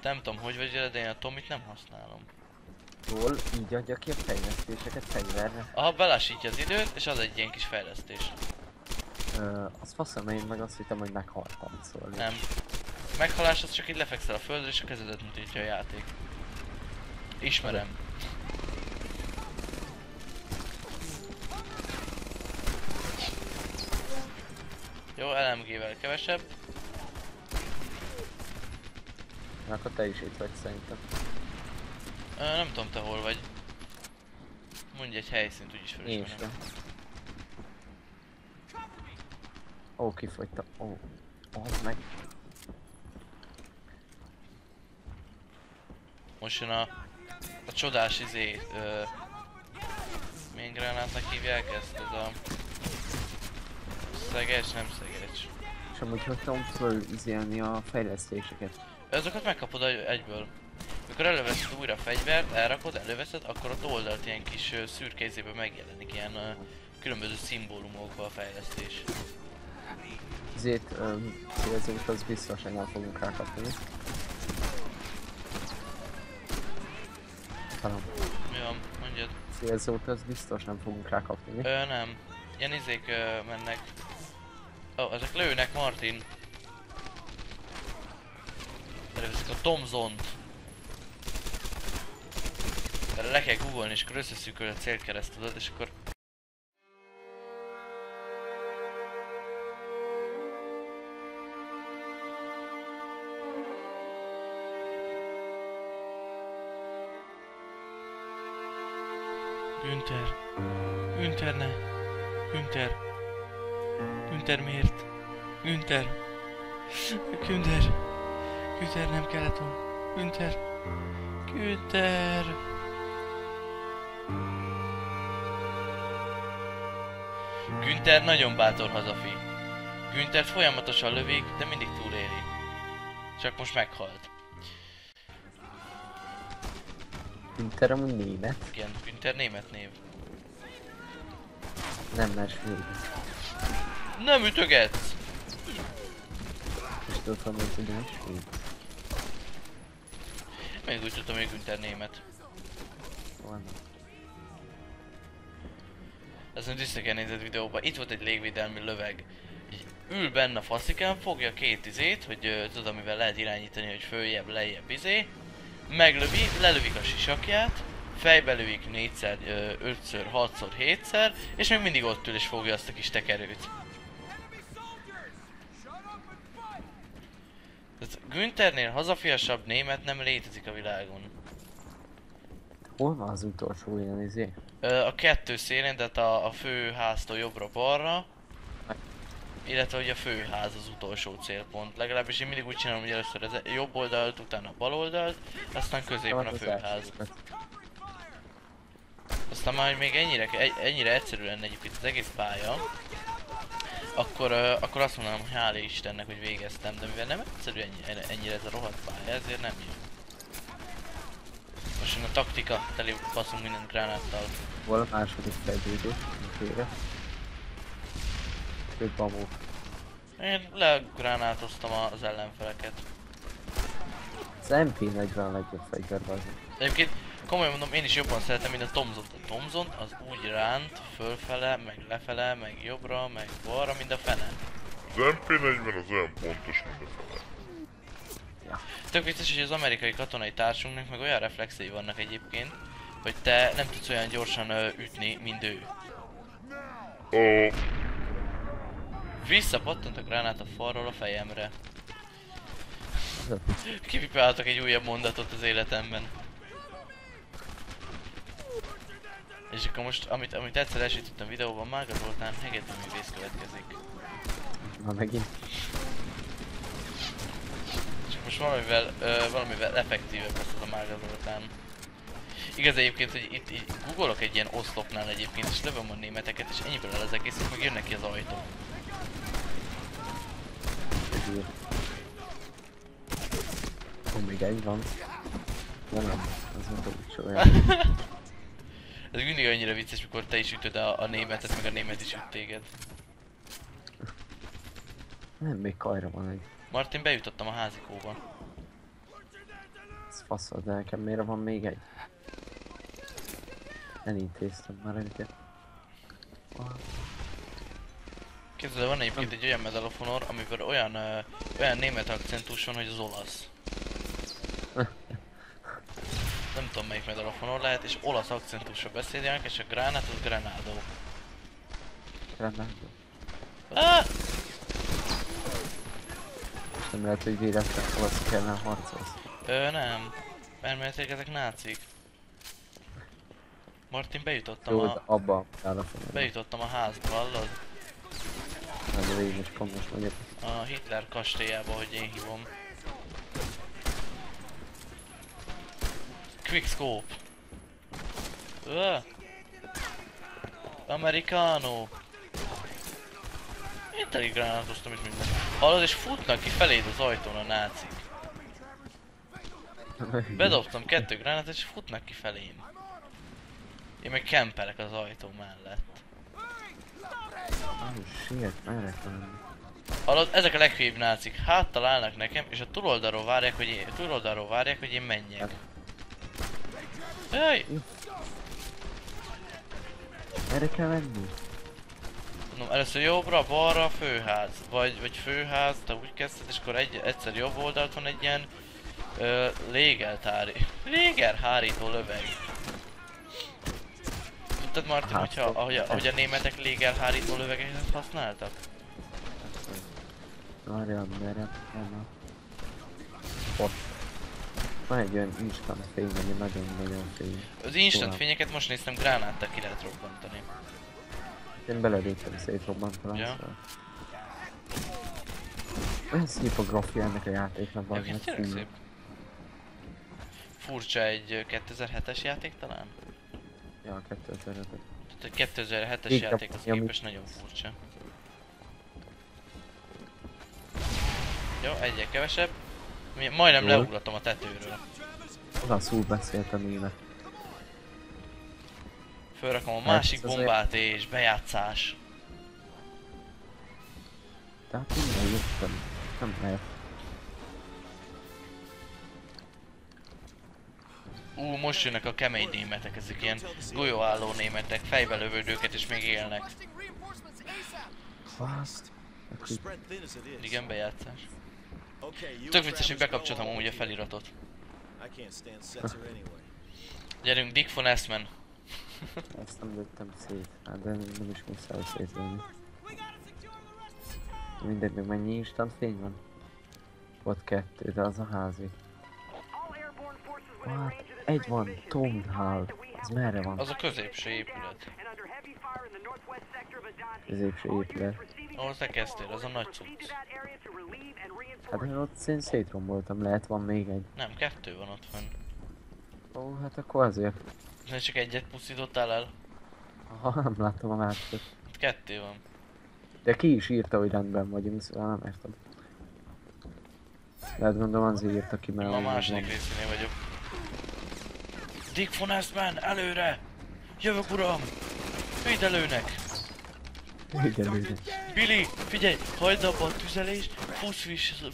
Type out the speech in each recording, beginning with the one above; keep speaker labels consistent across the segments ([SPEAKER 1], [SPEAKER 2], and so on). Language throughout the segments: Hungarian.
[SPEAKER 1] Nem tudom, hogy vagy vele, de én a Tomit nem használom.
[SPEAKER 2] Jól, így adja ki a fejlesztéseket fegyverre.
[SPEAKER 1] Aha, belassítja az időt, és az egy ilyen kis fejlesztés.
[SPEAKER 2] Az faszom, én meg azt hittem, hogy meghaltam, szóval.
[SPEAKER 1] Nem. Meghalás az csak így lefekszel a földre, és a kezedet mutatja a játék. Ismerem. Jó, LMG-vel kevesebb.
[SPEAKER 2] Akkor te is itt vagy szerintem.
[SPEAKER 1] Nem tudom te hol vagy. Mondj egy helyszínt, úgyis felismerem.
[SPEAKER 2] Ó, kifogytam. Ó, az meg.
[SPEAKER 1] Most jön a csodás milyen gránátnak hívják ezt? Ez a... Szegecs, nem szegecs.
[SPEAKER 2] És amúgy hogy tudom fölizélni a fejlesztéseket?
[SPEAKER 1] Azokat megkapod egyből. Mikor előveszed újra a fegyvert, elrakod, előveszed, akkor ott oldalt ilyen kis szürke izében megjelenik ilyen különböző szimbólumokba a fejlesztés.
[SPEAKER 2] Célzót az biztosan nem fogunk rákapni. Talán.
[SPEAKER 1] Mi van? Mondjad.
[SPEAKER 2] Célzót az biztos nem fogunk rákapni.
[SPEAKER 1] Nem. Ilyen izék mennek. Ezek lőnek, Martin. Előveszik a Tomzont. Erre le kell googolni, és akkor összeszűköl a célkeresztedet, és akkor... Günther. Günther ne. Günther. Günther miért? Günther. Günther. Günther nem kellett volna. Günther. Günther. Günther nagyon bátor hazafi. Günther folyamatosan lövik, de mindig túléli. Csak most meghalt.
[SPEAKER 2] Günther amúgy német?
[SPEAKER 1] Igen, Günther német név.
[SPEAKER 2] Nem, mert svéd.
[SPEAKER 1] Nem ütögetsz!
[SPEAKER 2] És tudod, hogy nem svéd.
[SPEAKER 1] Még úgy tudtam, hogy Günther német.
[SPEAKER 2] Van.
[SPEAKER 1] Ezt nem vissza kell nézed videóba. Itt volt egy légvédelmi löveg. Így ül benne a faszikán, fogja két izét, hogy tudod, amivel lehet irányítani, hogy följebb, lejjebb izé. Meglövi, lelövik a sisakját, fejbe lövik 4-szer, 5-ször, 6-szor, 7-szer, és még mindig ott ül és fogja azt a kis tekerőt. Tehát Günthernél hazafiasabb német nem létezik a világon.
[SPEAKER 2] Hol van az utolsó ilyen izé?
[SPEAKER 1] A kettő szélén, tehát a főháztól jobbra-balra, illetve hogy a főház az utolsó célpont. Legalábbis én mindig úgy csinálom, hogy először az jobb oldalt, utána a bal oldalt, aztán középen a főház. Aztán már, hogy még ennyire egyszerű lenne egyébként az egész pálya, akkor azt mondanám, hogy hála Istennek, hogy végeztem, de mivel nem egyszerű ennyire ez a rohadt pálya, ezért nem jó. Most jön a taktika, teli faszunk mindent gránáttal.
[SPEAKER 2] Hol a második fejlődés? Félre. Több amó.
[SPEAKER 1] Én legránátoztam az ellenfeleket.
[SPEAKER 2] Az MP40 a legjobb fegyver az.
[SPEAKER 1] Egyébként komolyan mondom, én is jobban szeretem, mint a Tomzont. A Tomzont az úgy ránt, fölfele, meg lefele, meg jobbra, meg balra, mint a fene.
[SPEAKER 3] Az MP40 az olyan pontos, mint a fele.
[SPEAKER 2] Ja.
[SPEAKER 1] Tök vicces, hogy az amerikai katonai társunknak meg olyan reflexei vannak egyébként, hogy te nem tudsz olyan gyorsan ütni, mint ő. Visszapattant a gránát a falról a fejemre. Kipipáltak egy újabb mondatot az életemben. És akkor most, amit egyszer elsütöttem videóban, Mága Zoltán hegedűművész következik.
[SPEAKER 2] Na megint.
[SPEAKER 1] Csak most valamivel effektívebb lesz az a Mága Zoltán. Igaz egyébként, hogy itt googolok egy ilyen oszlopnál egyébként, és lövöm a németeket, és ennyiből el az egész, és meg jönnek ki az ajtó.
[SPEAKER 2] Még egy van. Nem, az nem tudom olyan.
[SPEAKER 1] Ez mindig annyira vicces, mikor te is ütöd a németet, meg a német is üt téged.
[SPEAKER 2] Nem, még kajra van egy.
[SPEAKER 1] Martin, bejutottam a házikóba.
[SPEAKER 2] faszod, de nekem miért van még egy? Elintéztem már őket.
[SPEAKER 1] Képzeld, van egyébként egy olyan Medal of Honor, amiben olyan német akcentus van, hogy az olasz. Nem tudom melyik Medal of Honor lehet, és olasz akcentusra beszéljenek, és a gránát az Grenado.
[SPEAKER 2] Grenado.
[SPEAKER 1] Ah!
[SPEAKER 2] És nem lehet, hogy véletlen olaszok ellen harcolsz.
[SPEAKER 1] Nem. Elméletileg ezek nácik. Martin,
[SPEAKER 2] Jó, de abba
[SPEAKER 1] bejutottam a házba, hallod?
[SPEAKER 2] Nem, de én is komos vagyok.
[SPEAKER 1] A Hitler kastélyába, hogy én hívom. Quickscope. Americano. Én teli gránátoztam is minden. Hallod, és futnak ki feléd az ajtón a nácik. Bedobtam 2 gránátot és futnak ki felém. Én meg kempelek az ajtó mellett.
[SPEAKER 2] Oh shit, merre kell menni?
[SPEAKER 1] Hallod, ezek a leghülyébb nácik. Háttal állnak nekem, és a túloldalról várják, hogy én menjek. Jaj!
[SPEAKER 2] Merre kell menni?
[SPEAKER 1] No, először jobbra, balra, főház. Vagy főház, te úgy kezdted, és akkor egyszer jobb oldalt van egy ilyen légerhárító löveg. Tudtad, Martin, hogyha ahogy a németek légerhárító lövegeket használtak?
[SPEAKER 2] Várjál, merre? Ott. Van egy olyan instant fény, ami nagyon-nagyon fény.
[SPEAKER 1] Az instant fényeket most néztem, gránáttal ki lehet robbantani.
[SPEAKER 2] Én beledétem szétrobbantalán,
[SPEAKER 1] ja.
[SPEAKER 2] Szóval. Olyan szép a grafja ennek a játéknak, van
[SPEAKER 1] Egyébként tényleg szép. Furcsa egy 2007-es játék talán?
[SPEAKER 2] Ja, 2005.
[SPEAKER 1] Tehát egy 2007-es játékhoz képest nagyon furcsa. Jó, egyre kevesebb. Majdnem leugratom a tetőről.
[SPEAKER 2] Olaszul beszéltem német.
[SPEAKER 1] Fölrakom a másik bombát és bejátszás.
[SPEAKER 2] Tehát minden jöttem. Nem lehet.
[SPEAKER 1] Most jönnek a kemény németek, ezek ilyen golyóálló németek, fejbe lövöd őket és még élnek. Igen, bejátszás. Tök vicces, hogy bekapcsoltam amúgy a feliratot. Gyerünk, Dick von Essman.
[SPEAKER 2] Ezt nem lőttem szét, hát de nem is muszáj szétlőni. Mindegy, meg mennyi instant fény van? Ott 2, de az a házi. Hát, egy van, Tom Hall. Az merre van?
[SPEAKER 1] Az a középső épület.
[SPEAKER 2] Középső épület.
[SPEAKER 1] Ahol te kezdtél, az a nagy cucc.
[SPEAKER 2] Hát én ott én szétromboltam, lehet van még egy.
[SPEAKER 1] Nem, 2 van ott fenn.
[SPEAKER 2] Ó, hát akkor azért.
[SPEAKER 1] Nem csak egyet pusztítottál el?
[SPEAKER 2] Aha, nem láttam a másikat.
[SPEAKER 1] 2 van.
[SPEAKER 2] De ki is írta, hogy rendben vagyunk, szóval nem értem. Lehet gondolom azért írta ki, mert...
[SPEAKER 1] A második részénél vagyok. Dick von Essman, előre! Jövök, uram! Vidd előnek!
[SPEAKER 2] Igen.
[SPEAKER 1] Billy, figyelj, hagyd abba a tüzelést, fuss vissza,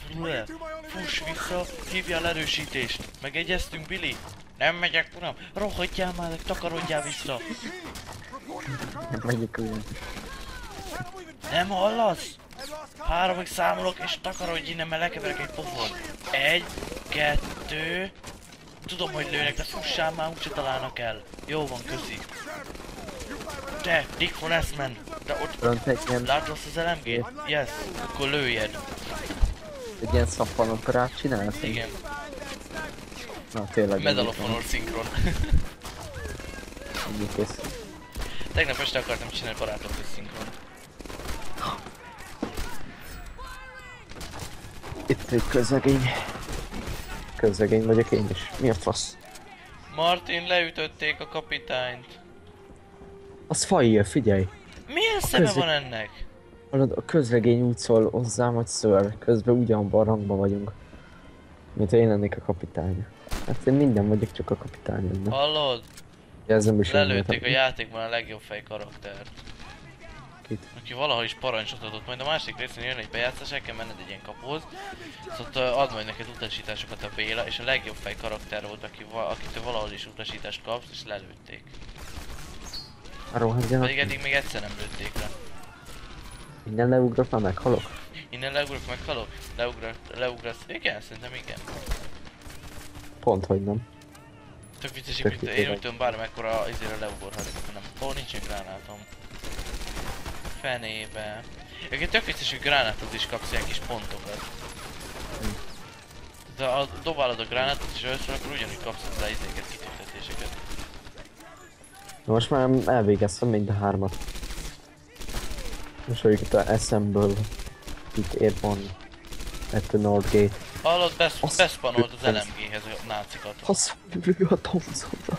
[SPEAKER 1] hívjál erősítést. Megegyeztünk, Billy? Nem megyek, uram, rohadjál már, takarodjál vissza.
[SPEAKER 2] Megyek olyan.
[SPEAKER 1] Nem hallasz? 3-ig számolok és takarodj innen, mert lekeverek egy pofon. 1, 2... Tudom, hogy lőnek, de fussál már, úgyse találnak el. Jó van, köszi. Te, Dick von Essman, de ott... Látod azt az LMG-t? Yes, akkor lőjed.
[SPEAKER 2] Egy ilyen szappanoperát csinálsz?
[SPEAKER 1] Igen.
[SPEAKER 2] Na tényleg.
[SPEAKER 1] Medal of Honor szinkron.
[SPEAKER 2] Ennyi kész.
[SPEAKER 1] Tegnap este akartam csinálni barátokkal szinkron.
[SPEAKER 2] Itt egy közlegény. Közlegény vagyok én is. Mi a fasz?
[SPEAKER 1] Martin, leütötték a kapitányt.
[SPEAKER 2] Az fajja, figyelj!
[SPEAKER 1] Milyen szeme van ennek?
[SPEAKER 2] Hallod, a közlegény úgy szól hozzám, hogy ször. Közben ugyanabban a rangban vagyunk. Mint én lennék a kapitány. Hát én minden vagyok, csak a kapitány lenne.
[SPEAKER 1] Hallod?
[SPEAKER 2] Jelzem is
[SPEAKER 1] lelőtték a játékban a legjobb fej karaktert.
[SPEAKER 2] itt.
[SPEAKER 1] Aki valahol is parancsot adott, majd a másik részén jön egy bejátszás, el kell menned egy ilyen kapóhoz. Szóval ad majd neked utasításokat a Béla, és a legjobb fej karakter volt, akitől valahol is utasítást kapsz, és lelőtték.
[SPEAKER 2] Rohadjanak.
[SPEAKER 1] Pedig eddig még egyszer nem lőtték le.
[SPEAKER 2] Minden leugrok, már meghalok.
[SPEAKER 1] Innen leugrok, meghalok? Leugrasz? Igen, szerintem igen.
[SPEAKER 2] Pont, hogy nem.
[SPEAKER 1] Tök vicces,
[SPEAKER 2] Tök
[SPEAKER 1] mint én
[SPEAKER 2] vicces.
[SPEAKER 1] úgy tudom bármekkora izére leugorhatok, nem. Ó, nincsen gránátom. Fenébe. Egyébként tök vicces, hogy gránátod is kapsz ilyen kis pontokat. De ha dobálod a gránátot és ölszöl, akkor ugyanúgy kapsz hozzá izéket, kitüntetéseket.
[SPEAKER 2] Most már elvégeztem mind a 3-at. Most vagyok itt a Assemble. Itt Airborne. At the Northgate.
[SPEAKER 1] Hallod,
[SPEAKER 2] Azt-
[SPEAKER 1] beszpanolt az LMG-hez a nácikat.
[SPEAKER 2] Az lő a Thompsonra.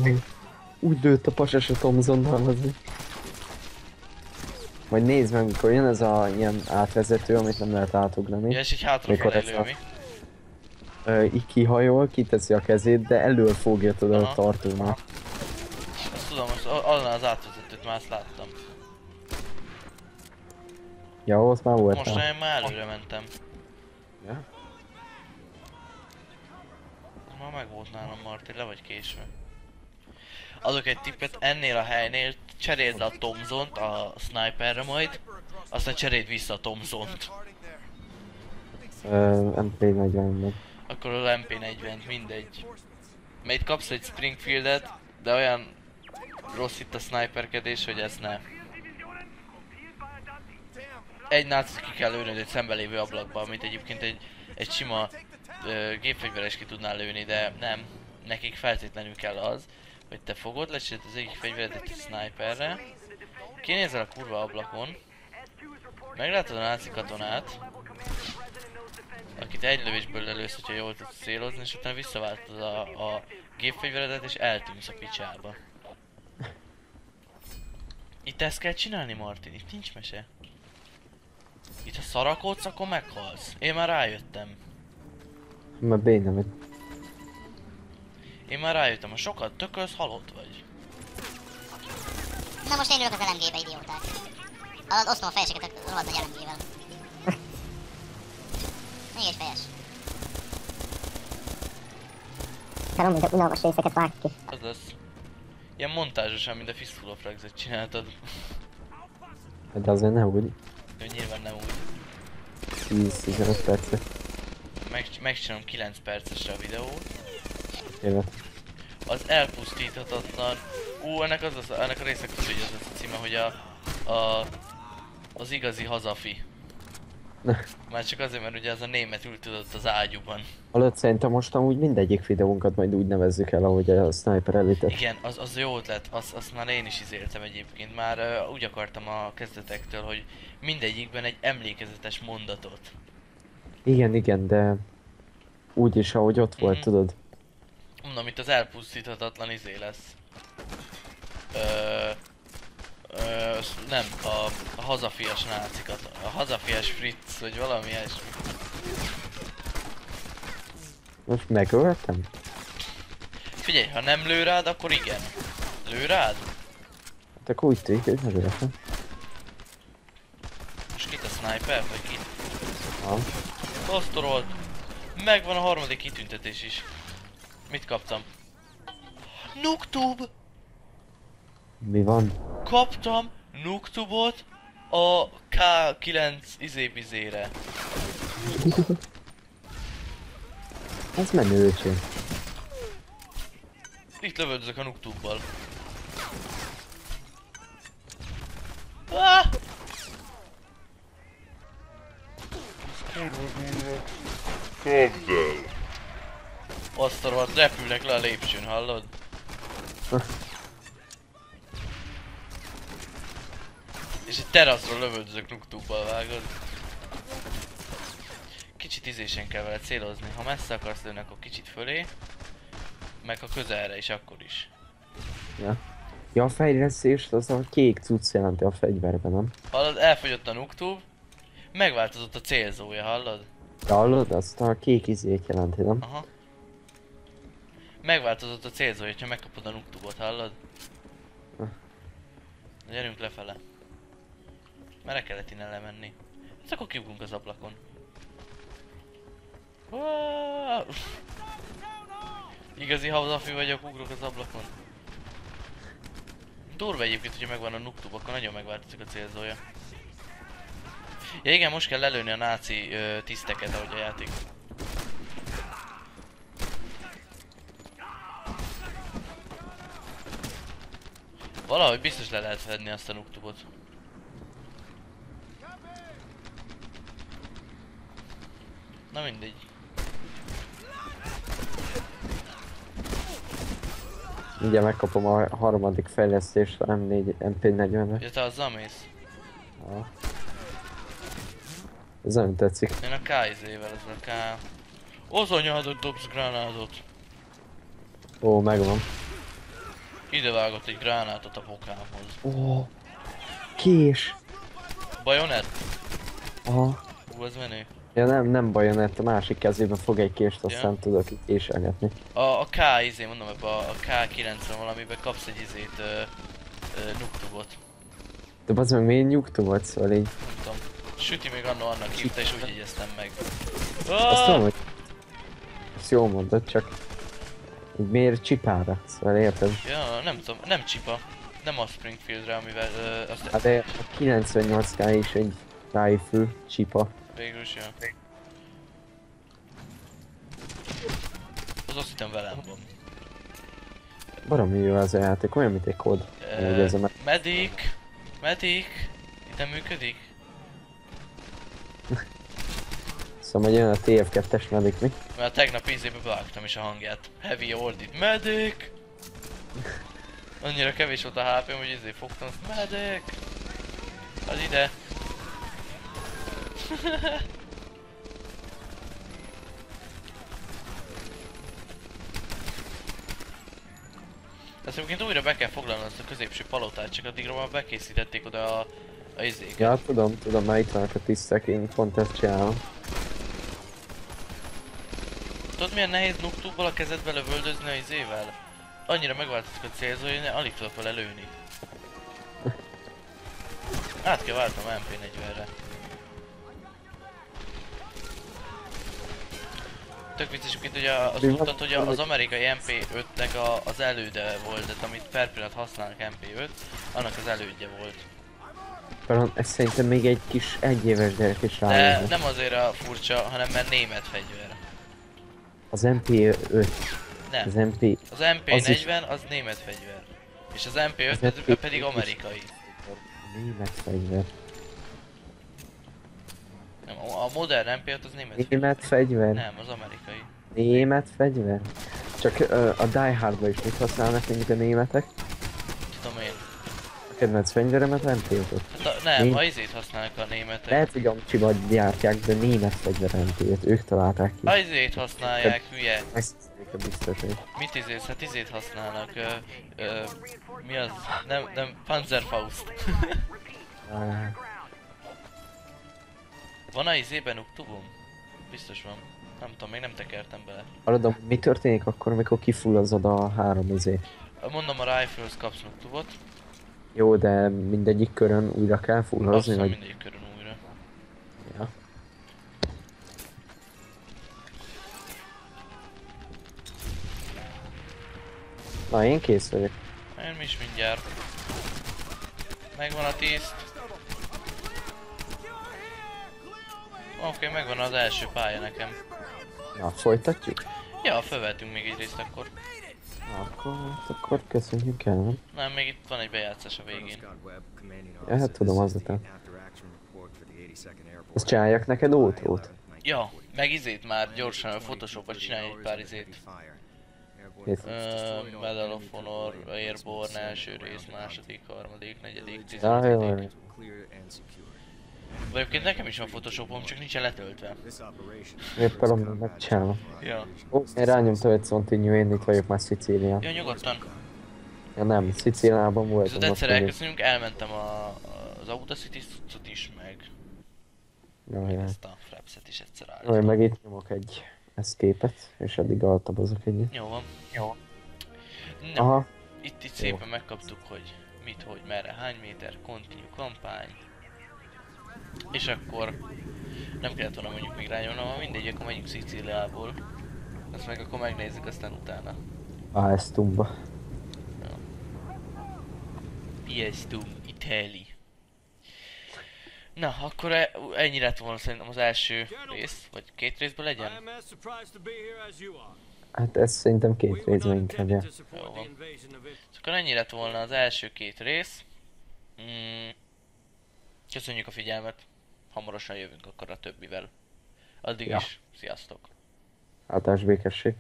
[SPEAKER 2] Mi? Úgy lőtt a pasas a Thompsonnal az. Majd nézd meg, mikor jön ez a ilyen átvezető, amit nem lehet átugrani.
[SPEAKER 1] Ja, és így
[SPEAKER 2] Mikor
[SPEAKER 1] hátrafele
[SPEAKER 2] ez
[SPEAKER 1] lő,
[SPEAKER 2] a-
[SPEAKER 1] mi?
[SPEAKER 2] Így kihajol, kiteszi a kezét, de elől fogja tudod a
[SPEAKER 1] Aha.
[SPEAKER 2] tartónál.
[SPEAKER 1] Azt tudom, azon az átvezetőt már azt láttam.
[SPEAKER 2] Ja, ott már volt.
[SPEAKER 1] Most én már előre mentem.
[SPEAKER 2] Ja?
[SPEAKER 1] Már meg volt nálam, Marti, le vagy késve. Adok egy tippet, ennél a helynél cseréld le a Thompsont a sniperre majd, aztán cseréld vissza a Thompsont.
[SPEAKER 2] MP40-ben.
[SPEAKER 1] Akkor az MP40-t, mindegy. Mert itt kapsz egy Springfieldet, de olyan rossz itt a sniperkedés, hogy ezt ne. Egy nácit ki kell lőnöd egy szembelévő ablakba, amit egyébként egy sima gépfegyveres ki tudnál lőni, de nem. Nekik feltétlenül kell az, hogy te fogod, lesíted az egyik fegyveredet a sniperre, kinézel a kurva ablakon, meglátod a náci katonát, akit egy lövésből lelősz, hogyha jól tudsz célozni, és utána visszaváltod a gépfegyveredet és eltűnsz a picsába. Itt ezt kell csinálni, Martin, itt nincs mese. Itt ha szarakodsz, akkor meghalsz. Én már rájöttem.
[SPEAKER 2] Mert bénem.
[SPEAKER 1] Én már rájöttem, ha sokat tökölsz, halott vagy.
[SPEAKER 4] Na most én ülök az LMG-be, idióták. Alatt osztom a fejeseket a rohadt nagy LMG-vel. Még egy fejes.
[SPEAKER 5] Karom, mint a unalmas részeket vág ki.
[SPEAKER 1] Az lesz. Ilyen montázsosan, mint a Fistful of Frags-et csináltad.
[SPEAKER 2] De azért ne úgy.
[SPEAKER 1] Ő nyilván nem úgy.
[SPEAKER 2] 10-15 percet.
[SPEAKER 1] Megcsinálom 9 percesre a videót.
[SPEAKER 2] Évet.
[SPEAKER 1] Az elpusztíthatatlan... ennek a résznek tudja, hogy az a címe, hogy az igazi hazafi.
[SPEAKER 2] Ne.
[SPEAKER 1] Már csak azért, mert ugye az a német ült tudott az ágyúban.
[SPEAKER 2] Hallod, szerintem most amúgy mindegyik videónkat majd úgy nevezzük el, ahogy a Sniper Elite-et.
[SPEAKER 1] Igen, az jó ötlet, azt már én is izéltem egyébként. Már úgy akartam a kezdetektől, hogy mindegyikben egy emlékezetes mondatot.
[SPEAKER 2] Igen, de úgy is, ahogy ott volt,
[SPEAKER 1] Mhm.
[SPEAKER 2] tudod.
[SPEAKER 1] Mondom, itt az elpusztíthatatlan izé lesz. Nem, a hazafias nácikat, a hazafias Fritz, vagy valami ilyesmi.
[SPEAKER 2] Most megöltem?
[SPEAKER 1] Figyelj, ha nem lő rád, akkor igen. Lő rád?
[SPEAKER 2] Hát akkor úgy tűnik, hogy megöltem.
[SPEAKER 1] Most kit a sniper, vagy kit?
[SPEAKER 2] Ha.
[SPEAKER 1] Kosztorolt. Megvan a harmadik kitüntetés is. Mit kaptam? Nooktube!
[SPEAKER 2] Mi van?
[SPEAKER 1] Kaptam Nooktubot a K9 izébizére.
[SPEAKER 2] Ez menő, öcsém.
[SPEAKER 1] Itt lövöldözök a Nooktubbal. Ah!
[SPEAKER 3] Kapd el!
[SPEAKER 1] Azt a rohadt, repülnek le a lépcsőn, hallod? És egy teraszról lövöldözök Nooktubbal, vágod? Kicsit izésen kell vele célozni, ha messze akarsz lőni, akkor kicsit fölé. Meg a közelre is, akkor is.
[SPEAKER 2] Ja. Ja, a fejlesztést az a kék cucc jelenti a fegyverben, nem?
[SPEAKER 1] Hallod, elfogyott a Nooktube. Megváltozott a célzója, hallod?
[SPEAKER 2] De hallod, azt a kék izét jelenti, nem?
[SPEAKER 1] Aha. Megváltozott a célzója, ha megkapod a Nooktubot, hallod?
[SPEAKER 2] Hm.
[SPEAKER 1] Gyerünk lefele. Merre kellett innen lemenni? Hát akkor kiugrunk az ablakon. Wow! Igazi hazafi vagyok, ugrok az ablakon. Durva egyébként, hogyha megvan a noob-tube, akkor nagyon megváltozik a célzója. Ja igen, most kell lelőni a náci tiszteket, ahogy a játék. Valahogy biztos le lehet fedni azt a noob-tubot. Na mindegy.
[SPEAKER 2] Ugye megkapom a harmadik fejlesztést, a MP40-re.
[SPEAKER 1] Ja, te azzal mész?
[SPEAKER 2] Ja. Ez nem tetszik.
[SPEAKER 1] Én a K-izével, ez a K... Az anyádat dobsz gránátot!
[SPEAKER 2] Ó, megvan.
[SPEAKER 1] Ide vágott egy gránátot a bokámhoz.
[SPEAKER 2] Ó, kés.
[SPEAKER 1] Bajonett?
[SPEAKER 2] Aha.
[SPEAKER 1] Ú, ez menő.
[SPEAKER 2] Ja nem bajonett, a másik kezében fog egy kést, aztán
[SPEAKER 1] Ja.
[SPEAKER 2] tudok itt késelgetni.
[SPEAKER 1] A K izé, mondom ebbe a K90 valamiben kapsz egy izét, noob-tubot.
[SPEAKER 2] De bazd meg miért nyugtumod, szóval így.
[SPEAKER 1] Nem tudom. Süti még annak hívta és úgy jegyeztem meg.
[SPEAKER 2] Azt tudom, hogy... Ezt jól mondod, csak... Így miért csipára? Szóval érted?
[SPEAKER 1] Ja, nem tudom, nem csipa. Nem a Springfieldre, amivel azt
[SPEAKER 2] Hát de a 98K is egy rifle csipa.
[SPEAKER 1] végül is jön. Az azt hittem velem van.
[SPEAKER 2] Baromi jó az a játék, olyan mint egy kód. Hogy ez a
[SPEAKER 1] Medic. Itt nem működik?
[SPEAKER 2] Szóval hogy jön a TF2-es medik, mi?
[SPEAKER 1] Mert tegnap ízébe bevágtam is a hangját. Heavy ordít. Medic! Annyira kevés volt a HP-m, hogy izé fogtam azt. Medic! Az ide! Ezt egyébként újra be kell foglalni azt a középső palotát, csak addigra már bekészítették oda a izéket.
[SPEAKER 2] Ja, tudom, már itt vannak a tisztek, én pont ezt csinálom.
[SPEAKER 1] Tudod milyen nehéz noob-tube-ból a kezedbe lövöldözni a izével? Annyira megváltozik a célzója, hogy alig tudok vele lőni. Át kell váltnom MP40-re. Tök vicces, mint ugye azt tudtad, hogy az amerikai MP5-nek az előde volt, tehát amit per pillanat használnak MP5, annak az elődje volt.
[SPEAKER 2] Talán ez szerintem még egy kis egyéves gyerek is
[SPEAKER 1] De
[SPEAKER 2] rájön.
[SPEAKER 1] nem azért a furcsa, hanem mert német fegyver.
[SPEAKER 2] Az MP5,
[SPEAKER 1] Nem.
[SPEAKER 2] az MP...
[SPEAKER 1] Az MP40 az német fegyver. És az MP5
[SPEAKER 2] Az MP5
[SPEAKER 1] pedig amerikai.
[SPEAKER 2] Német fegyver.
[SPEAKER 1] Nem, a modern MP5 az német fegyver.
[SPEAKER 2] Német fegyver?
[SPEAKER 1] Nem, az amerikai.
[SPEAKER 2] Német fegyver? Csak a Die Hardba is mit használnak mindig a németek?
[SPEAKER 1] Tudom én.
[SPEAKER 2] A kedvenc fegyveremet MP5-öt.
[SPEAKER 1] Hát nem,
[SPEAKER 2] Német.
[SPEAKER 1] a izét használják a németek.
[SPEAKER 2] Lehet, hogy amcsiban gyártják, de német fegyver MP5, ők találták ki.
[SPEAKER 1] A izét használják, hülye.
[SPEAKER 2] Megszívják a biztos, hogy...
[SPEAKER 1] Mit izélsz? Hát izét használnak. Mi az? Nem, Panzerfaust. Van a izében uktubum? Biztos van. Nem tudom, még nem tekertem bele.
[SPEAKER 2] Hallod, mi történik akkor, amikor kifullazod a 3 izé?
[SPEAKER 1] Mondom, a Rifles kapsz uktubot.
[SPEAKER 2] Jó, de mindegyik körön újra kell fullazni,
[SPEAKER 1] Azt
[SPEAKER 2] vagy...
[SPEAKER 1] mindegyik körön újra.
[SPEAKER 2] Ja. Na, én kész vagyok.
[SPEAKER 1] Én is mindjárt. Megvan a tiszt. Oké, megvan az első pálya nekem.
[SPEAKER 2] Na, folytatjuk?
[SPEAKER 1] Ja, felvettünk még egy részt akkor.
[SPEAKER 2] Na, akkor köszönjük el, nem?
[SPEAKER 1] Nem, még itt van egy bejátszás a végén.
[SPEAKER 2] Ja, hát tudom, azután. Ezt csináljak neked ótót?
[SPEAKER 1] Ja, meg izét már gyorsan a Photoshopot csinálj egy pár izét. Medal of Honor, Airborne első rész, második, harmadik, negyedik,
[SPEAKER 2] Ja, jó,
[SPEAKER 1] tizedik.
[SPEAKER 2] jó.
[SPEAKER 1] Vagy egyébként nekem is van Photoshopom, csak nincsen letöltve.
[SPEAKER 2] Épp valami megcsinálom.
[SPEAKER 1] Ja.
[SPEAKER 2] Ó, én rányomtam egy continue, én itt vagyok már Szicílián.
[SPEAKER 1] Ja, nyugodtan.
[SPEAKER 2] Ja nem, Szicíliában voltam.
[SPEAKER 1] Viszont egyszer
[SPEAKER 2] pedig-
[SPEAKER 1] elköszönünk, elmentem az Audacity-t is, meg
[SPEAKER 2] Jaj,
[SPEAKER 1] ezt a Frapset is egyszer
[SPEAKER 2] Jaj,
[SPEAKER 1] állítom.
[SPEAKER 2] meg itt nyomok egy escape-et, és addig altabozok egyet.
[SPEAKER 1] Jó van.
[SPEAKER 2] Jó.
[SPEAKER 1] Na,
[SPEAKER 2] Aha,
[SPEAKER 1] itt szépen megkaptuk, hogy mit, hogy, merre, hány méter, continue kampány. És akkor nem kellett volna mondjuk migrányolnom, ha mindegy, akkor megyünk Szicíliából. Azt meg akkor megnézzük aztán utána.
[SPEAKER 2] Tumba.
[SPEAKER 1] Piestum Itali. Na, akkor ennyi lett volna szerintem az első rész, vagy 2 részből legyen?
[SPEAKER 2] Hát ez szerintem 2 részben inkább, ja.
[SPEAKER 1] Jó van. Akkor ennyi lett volna az első 2 rész. Köszönjük a figyelmet. Hamarosan jövünk akkor a többivel. Addig
[SPEAKER 2] Ja.
[SPEAKER 1] is, sziasztok!
[SPEAKER 2] Általános békesség.